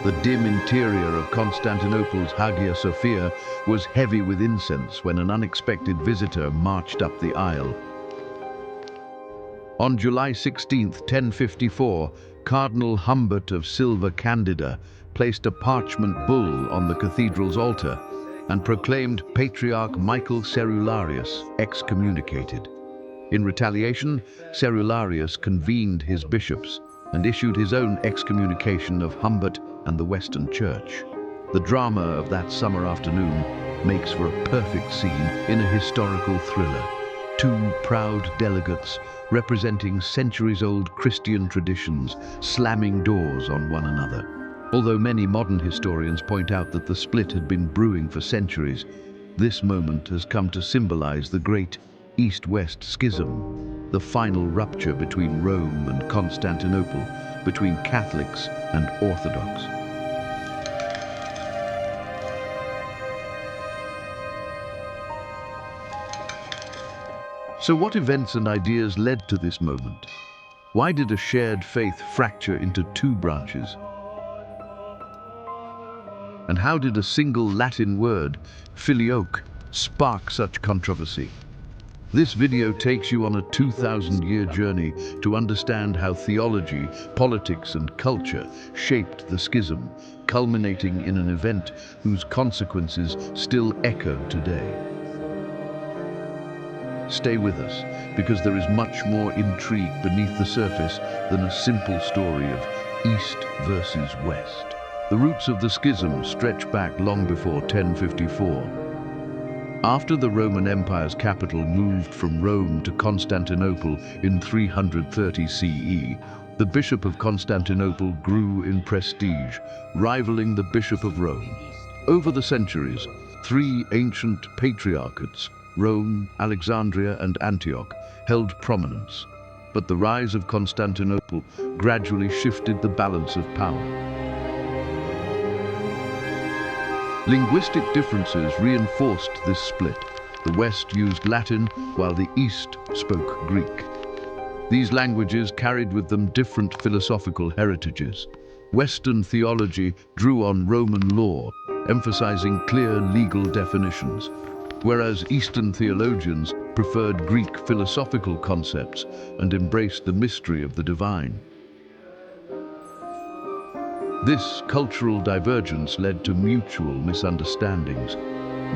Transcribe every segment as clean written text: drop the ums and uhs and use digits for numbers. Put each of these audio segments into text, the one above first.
The dim interior of Constantinople's Hagia Sophia was heavy with incense when an unexpected visitor marched up the aisle. On July 16, 1054, Cardinal Humbert of Silva Candida placed a parchment bull on the cathedral's altar and proclaimed Patriarch Michael Cerularius excommunicated. In retaliation, Cerularius convened his bishops and issued his own excommunication of Humbert and the Western Church. The drama of that summer afternoon makes for a perfect scene in a historical thriller. Two proud delegates representing centuries-old Christian traditions slamming doors on one another. Although many modern historians point out that the split had been brewing for centuries, this moment has come to symbolize the great East-West schism, the final rupture between Rome and Constantinople, between Catholics and Orthodox. So what events and ideas led to this moment? Why did a shared faith fracture into two branches? And how did a single Latin word, Filioque, spark such controversy? This video takes you on a 2,000-year journey to understand how theology, politics, and culture shaped the schism, culminating in an event whose consequences still echo today. Stay with us, because there is much more intrigue beneath the surface than a simple story of East versus West. The roots of the schism stretch back long before 1054. After the Roman Empire's capital moved from Rome to Constantinople in 330 CE, the Bishop of Constantinople grew in prestige, rivaling the Bishop of Rome. Over the centuries, three ancient patriarchates, Rome, Alexandria, and Antioch, held prominence. But the rise of Constantinople gradually shifted the balance of power. Linguistic differences reinforced this split. The West used Latin, while the East spoke Greek. These languages carried with them different philosophical heritages. Western theology drew on Roman law, emphasizing clear legal definitions, whereas Eastern theologians preferred Greek philosophical concepts and embraced the mystery of the divine. This cultural divergence led to mutual misunderstandings.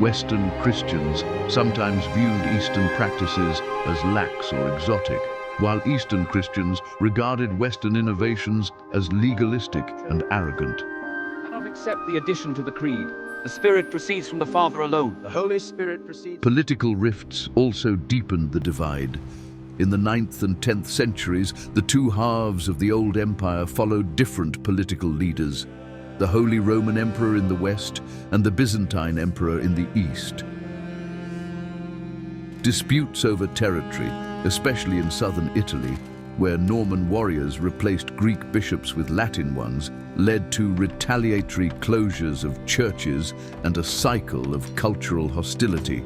Western Christians sometimes viewed Eastern practices as lax or exotic, while Eastern Christians regarded Western innovations as legalistic and arrogant. I cannot accept the addition to the creed. The Spirit proceeds from the Father alone. The Holy Spirit proceeds. Political rifts also deepened the divide. In the 9th and 10th centuries, the two halves of the old empire followed different political leaders, the Holy Roman Emperor in the west and the Byzantine Emperor in the east. Disputes over territory, especially in southern Italy, where Norman warriors replaced Greek bishops with Latin ones, led to retaliatory closures of churches and a cycle of cultural hostility.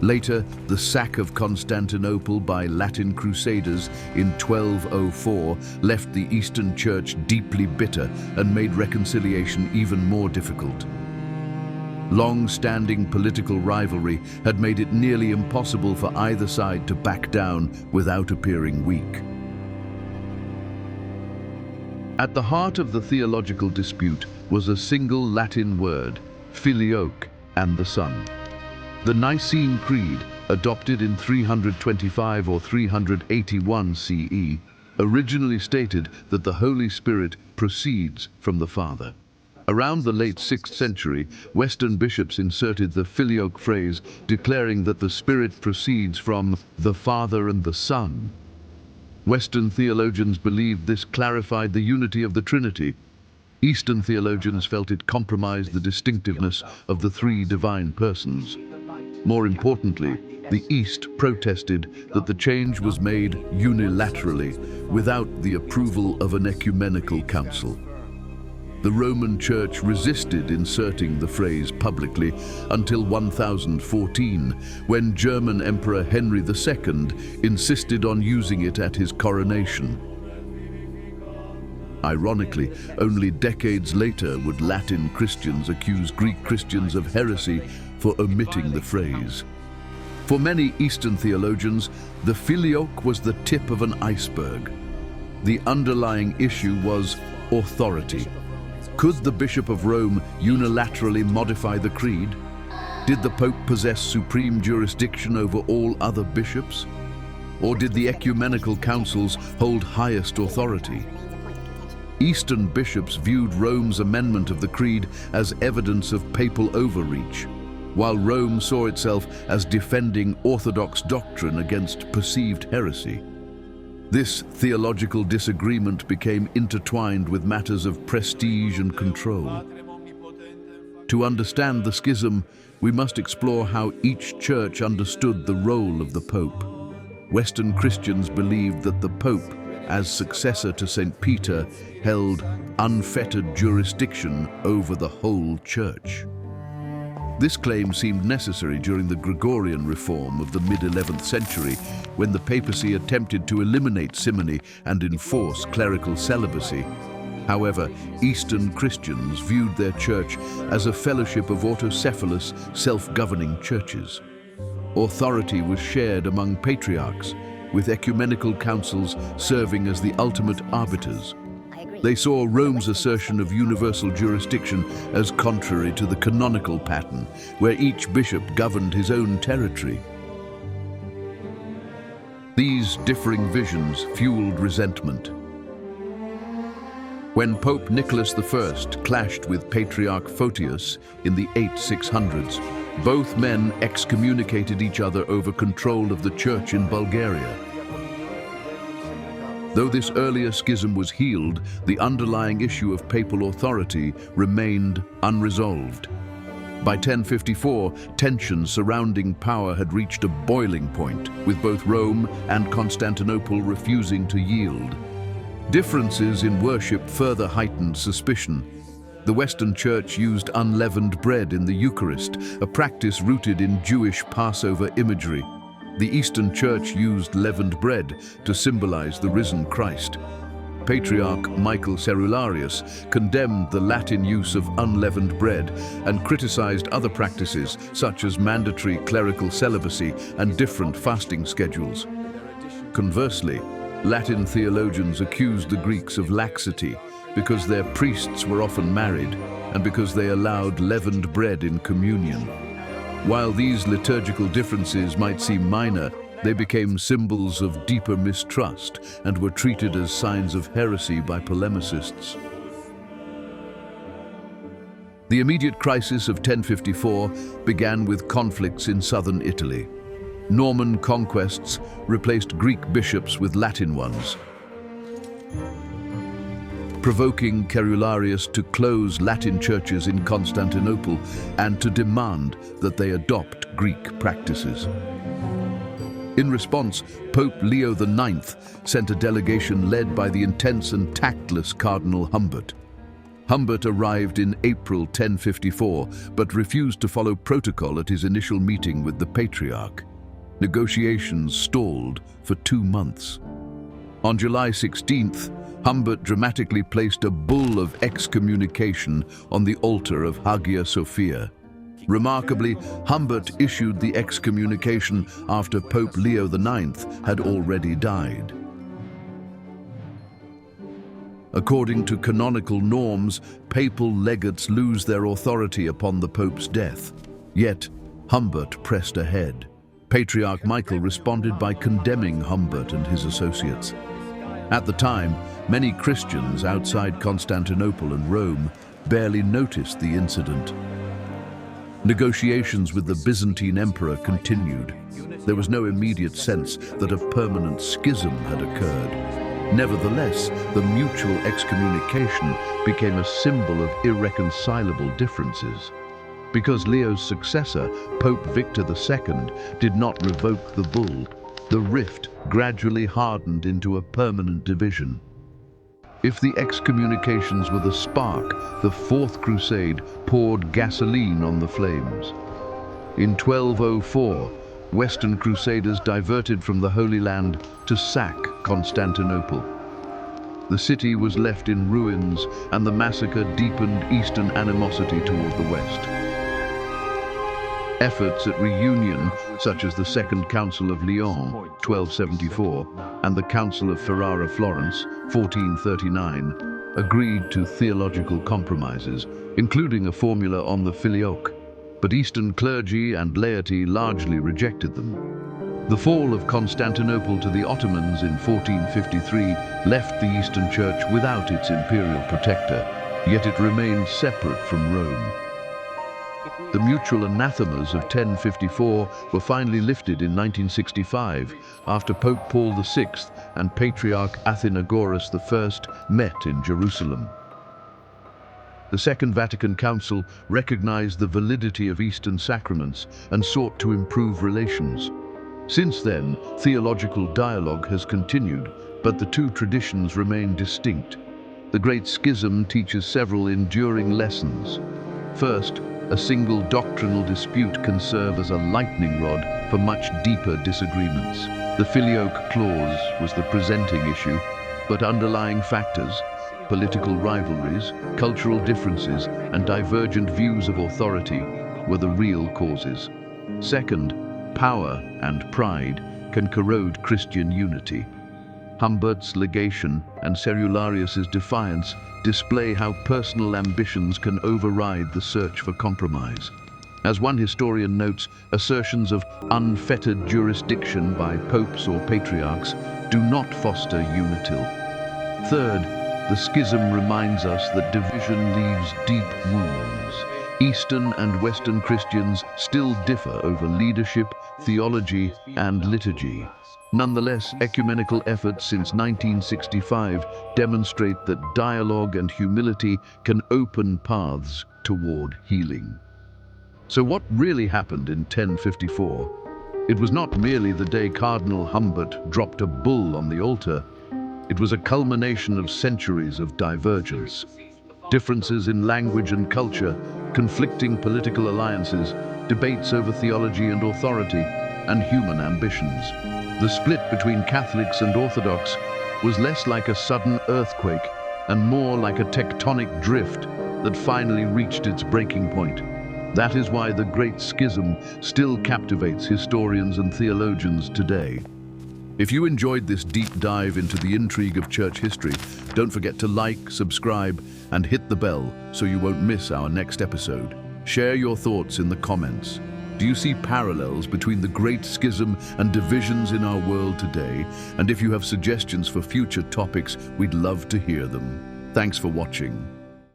Later, the sack of Constantinople by Latin crusaders in 1204 left the Eastern Church deeply bitter and made reconciliation even more difficult. Long-standing political rivalry had made it nearly impossible for either side to back down without appearing weak. At the heart of the theological dispute was a single Latin word, Filioque, and the Son. The Nicene Creed, adopted in 325 or 381 CE, originally stated that the Holy Spirit proceeds from the Father. Around the late 6th century, Western bishops inserted the Filioque phrase, declaring that the Spirit proceeds from the Father and the Son. Western theologians believed this clarified the unity of the Trinity. Eastern theologians felt it compromised the distinctiveness of the three divine persons. More importantly, the East protested that the change was made unilaterally, without the approval of an ecumenical council. The Roman Church resisted inserting the phrase publicly until 1014, when German Emperor Henry II insisted on using it at his coronation. Ironically, only decades later would Latin Christians accuse Greek Christians of heresy for omitting the phrase. For many Eastern theologians, the Filioque was the tip of an iceberg. The underlying issue was authority. Could the Bishop of Rome unilaterally modify the creed? Did the Pope possess supreme jurisdiction over all other bishops? Or did the ecumenical councils hold highest authority? Eastern bishops viewed Rome's amendment of the creed as evidence of papal overreach, while Rome saw itself as defending orthodox doctrine against perceived heresy. This theological disagreement became intertwined with matters of prestige and control. To understand the schism, we must explore how each church understood the role of the Pope. Western Christians believed that the Pope, as successor to St. Peter, held unfettered jurisdiction over the whole Church. This claim seemed necessary during the Gregorian reform of the mid-11th century, when the papacy attempted to eliminate simony and enforce clerical celibacy. However, Eastern Christians viewed their church as a fellowship of autocephalous, self-governing churches. Authority was shared among patriarchs, with ecumenical councils serving as the ultimate arbiters. They saw Rome's assertion of universal jurisdiction as contrary to the canonical pattern, where each bishop governed his own territory. These differing visions fueled resentment. When Pope Nicholas I clashed with Patriarch Photius in the 600s, both men excommunicated each other over control of the church in Bulgaria. Though this earlier schism was healed, the underlying issue of papal authority remained unresolved. By 1054, tensions surrounding power had reached a boiling point, with both Rome and Constantinople refusing to yield. Differences in worship further heightened suspicion. The Western Church used unleavened bread in the Eucharist, a practice rooted in Jewish Passover imagery. The Eastern Church used leavened bread to symbolize the risen Christ. Patriarch Michael Cerularius condemned the Latin use of unleavened bread and criticized other practices such as mandatory clerical celibacy and different fasting schedules. Conversely, Latin theologians accused the Greeks of laxity because their priests were often married and because they allowed leavened bread in communion. While these liturgical differences might seem minor, they became symbols of deeper mistrust and were treated as signs of heresy by polemicists. The immediate crisis of 1054 began with conflicts in southern Italy. Norman conquests replaced Greek bishops with Latin ones, provoking Cerularius to close Latin churches in Constantinople and to demand that they adopt Greek practices. In response, Pope Leo IX sent a delegation led by the intense and tactless Cardinal Humbert. Humbert arrived in April 1054, but refused to follow protocol at his initial meeting with the Patriarch. Negotiations stalled for 2 months. On July 16th, Humbert dramatically placed a bull of excommunication on the altar of Hagia Sophia. Remarkably, Humbert issued the excommunication after Pope Leo IX had already died. According to canonical norms, papal legates lose their authority upon the Pope's death. Yet, Humbert pressed ahead. Patriarch Michael responded by condemning Humbert and his associates. At the time, many Christians outside Constantinople and Rome barely noticed the incident. Negotiations with the Byzantine emperor continued. There was no immediate sense that a permanent schism had occurred. Nevertheless, the mutual excommunication became a symbol of irreconcilable differences. Because Leo's successor, Pope Victor II, did not revoke the bull, the rift gradually hardened into a permanent division. If the excommunications were the spark, the Fourth Crusade poured gasoline on the flames. In 1204, Western Crusaders diverted from the Holy Land to sack Constantinople. The city was left in ruins, and the massacre deepened Eastern animosity toward the West. Efforts at reunion, such as the Second Council of Lyon, 1274, and the Council of Ferrara-Florence, 1439, agreed to theological compromises, including a formula on the Filioque, but Eastern clergy and laity largely rejected them. The fall of Constantinople to the Ottomans in 1453 left the Eastern Church without its imperial protector, yet it remained separate from Rome. The mutual anathemas of 1054 were finally lifted in 1965 after Pope Paul VI and Patriarch Athenagoras I met in Jerusalem. The Second Vatican Council recognized the validity of Eastern sacraments and sought to improve relations. Since then, theological dialogue has continued, but the two traditions remain distinct. The Great Schism teaches several enduring lessons. First, a single doctrinal dispute can serve as a lightning rod for much deeper disagreements. The Filioque clause was the presenting issue, but underlying factors, political rivalries, cultural differences, and divergent views of authority were the real causes. Second, power and pride can corrode Christian unity. Humbert's legation and Cerularius's defiance display how personal ambitions can override the search for compromise. As one historian notes, assertions of unfettered jurisdiction by popes or patriarchs do not foster unitil. Third, the schism reminds us that division leaves deep wounds. Eastern and Western Christians still differ over leadership, theology, and liturgy. Nonetheless, ecumenical efforts since 1965 demonstrate that dialogue and humility can open paths toward healing. So what really happened in 1054? It was not merely the day Cardinal Humbert dropped a bull on the altar. It was a culmination of centuries of divergence. Differences in language and culture, conflicting political alliances, debates over theology and authority, and human ambitions. The split between Catholics and Orthodox was less like a sudden earthquake and more like a tectonic drift that finally reached its breaking point. That is why the Great Schism still captivates historians and theologians today. If you enjoyed this deep dive into the intrigue of church history, don't forget to like, subscribe, and hit the bell so you won't miss our next episode. Share your thoughts in the comments. Do you see parallels between the Great Schism and divisions in our world today? And if you have suggestions for future topics, we'd love to hear them. Thanks for watching.